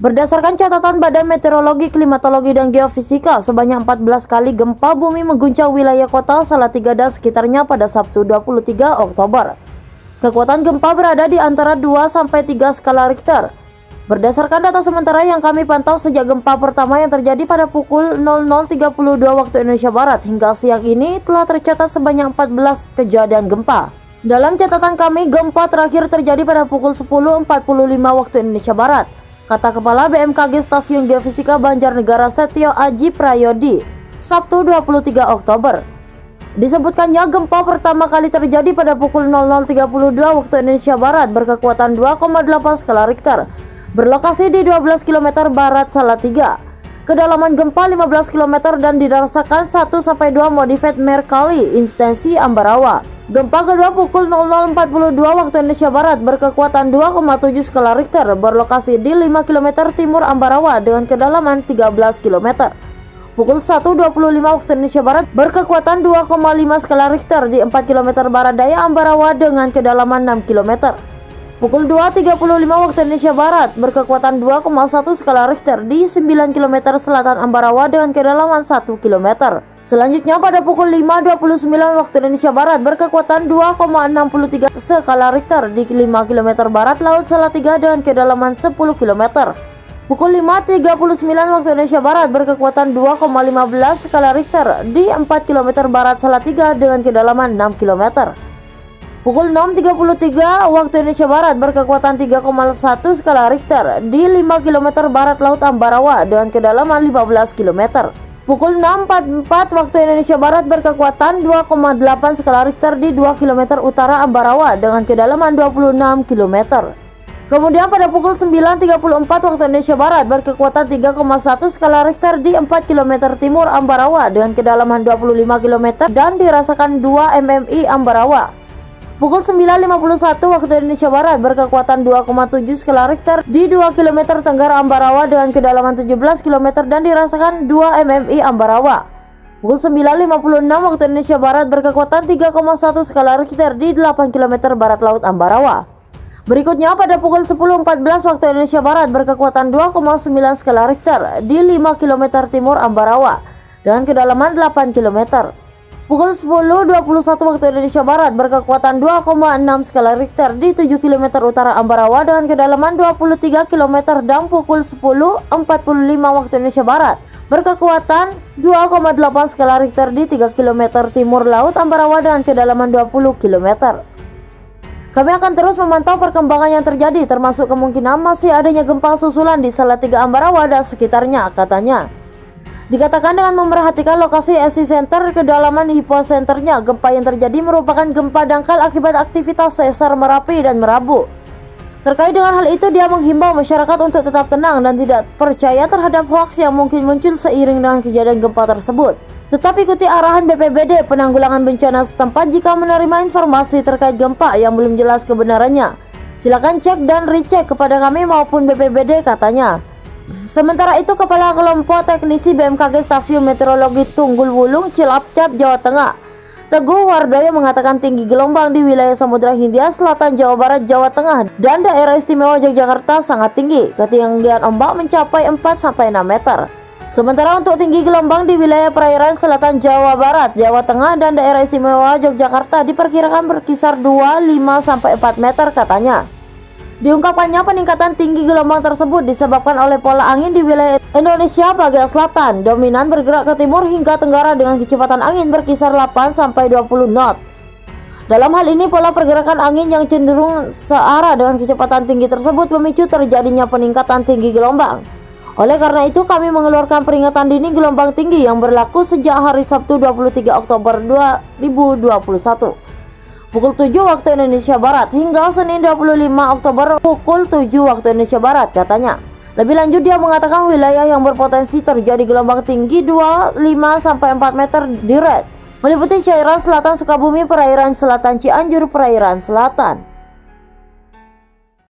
Berdasarkan catatan Badan Meteorologi, Klimatologi, dan Geofisika, sebanyak 14 kali gempa bumi mengguncang wilayah kota Salatiga dan sekitarnya pada Sabtu 23 Oktober. Kekuatan gempa berada di antara 2-3 skala Richter. Berdasarkan data sementara yang kami pantau sejak gempa pertama yang terjadi pada pukul 00.32 waktu Indonesia Barat hingga siang ini telah tercatat sebanyak 14 kejadian gempa. Dalam catatan kami, gempa terakhir terjadi pada pukul 10.45 waktu Indonesia Barat, kata Kepala BMKG Stasiun Geofisika Banjarnegara Setio Aji Prayodi, Sabtu 23 Oktober. Disebutkannya gempa pertama kali terjadi pada pukul 00.32 waktu Indonesia Barat berkekuatan 2,8 skala Richter, berlokasi di 12 km barat Salatiga. Kedalaman gempa 15 km dan dirasakan 1-2 modified Mercalli intensi Ambarawa. Gempa kedua pukul 00.42 waktu Indonesia Barat berkekuatan 2,7 skala Richter berlokasi di 5 km timur Ambarawa dengan kedalaman 13 km. Pukul 1.25 waktu Indonesia Barat berkekuatan 2,5 skala Richter di 4 km barat daya Ambarawa dengan kedalaman 6 km. Pukul 2.35 waktu Indonesia Barat berkekuatan 2,1 skala Richter di 9 km selatan Ambarawa dengan kedalaman 1 km. Selanjutnya pada pukul 5.29 waktu Indonesia Barat berkekuatan 2,63 skala Richter di 5 km barat Laut Salatiga dengan kedalaman 10 km. Pukul 5.39 waktu Indonesia Barat berkekuatan 2,15 skala Richter di 4 km barat Salatiga dengan kedalaman 6 km. Pukul 6.33 waktu Indonesia Barat berkekuatan 3,1 skala Richter di 5 km barat Laut Ambarawa dengan kedalaman 15 km. Pukul 6.44 waktu Indonesia Barat berkekuatan 2,8 skala Richter di 2 km utara Ambarawa dengan kedalaman 26 km. Kemudian pada pukul 9.34 waktu Indonesia Barat berkekuatan 3,1 skala Richter di 4 km timur Ambarawa dengan kedalaman 25 km dan dirasakan 2 mmi Ambarawa. Pukul 9.51 waktu Indonesia Barat berkekuatan 2,7 skala Richter di 2 km tenggara Ambarawa dengan kedalaman 17 km dan dirasakan 2 mmi Ambarawa. Pukul 9.56 waktu Indonesia Barat berkekuatan 3,1 skala Richter di 8 km barat Laut Ambarawa. Berikutnya pada pukul 10.14 waktu Indonesia Barat berkekuatan 2,9 skala Richter di 5 km timur Ambarawa dengan kedalaman 8 km. Pukul 10.21 waktu Indonesia Barat berkekuatan 2,6 skala Richter di 7 km utara Ambarawa dengan kedalaman 23 km dan pukul 10.45 waktu Indonesia Barat berkekuatan 2,8 skala Richter di 3 km timur Laut Ambarawa dengan kedalaman 20 km. Kami akan terus memantau perkembangan yang terjadi termasuk kemungkinan masih adanya gempa susulan di Salatiga Ambarawa dan sekitarnya, katanya. Dikatakan dengan memerhatikan lokasi epicenter kedalaman hiposenternya, gempa yang terjadi merupakan gempa dangkal akibat aktivitas sesar Merapi dan Merabu. Terkait dengan hal itu, dia menghimbau masyarakat untuk tetap tenang dan tidak percaya terhadap hoaks yang mungkin muncul seiring dengan kejadian gempa tersebut. Tetap ikuti arahan BPBD Penanggulangan Bencana setempat jika menerima informasi terkait gempa yang belum jelas kebenarannya. Silakan cek dan recheck kepada kami maupun BPBD, katanya. Sementara itu, Kepala Kelompok Teknisi BMKG Stasiun Meteorologi Tunggul Wulung, Cilacap, Jawa Tengah, Teguh Wardoyo mengatakan tinggi gelombang di wilayah Samudra Hindia Selatan, Jawa Barat, Jawa Tengah, dan daerah istimewa Yogyakarta sangat tinggi. Ketinggian ombak mencapai 4-6 meter. Sementara untuk tinggi gelombang di wilayah perairan selatan Jawa Barat, Jawa Tengah, dan daerah istimewa Yogyakarta diperkirakan berkisar 2-5-4 meter, katanya. Diungkapkannya peningkatan tinggi gelombang tersebut disebabkan oleh pola angin di wilayah Indonesia bagian selatan dominan bergerak ke timur hingga tenggara dengan kecepatan angin berkisar 8-20 knot. Dalam hal ini pola pergerakan angin yang cenderung searah dengan kecepatan tinggi tersebut memicu terjadinya peningkatan tinggi gelombang. Oleh karena itu kami mengeluarkan peringatan dini gelombang tinggi yang berlaku sejak hari Sabtu 23 Oktober 2021. Pukul 7 waktu Indonesia Barat hingga Senin 25 Oktober pukul 7 waktu Indonesia Barat, katanya. Lebih lanjut dia mengatakan wilayah yang berpotensi terjadi gelombang tinggi 2-5-4 meter di red meliputi cairan selatan Sukabumi, perairan selatan Cianjur, perairan selatan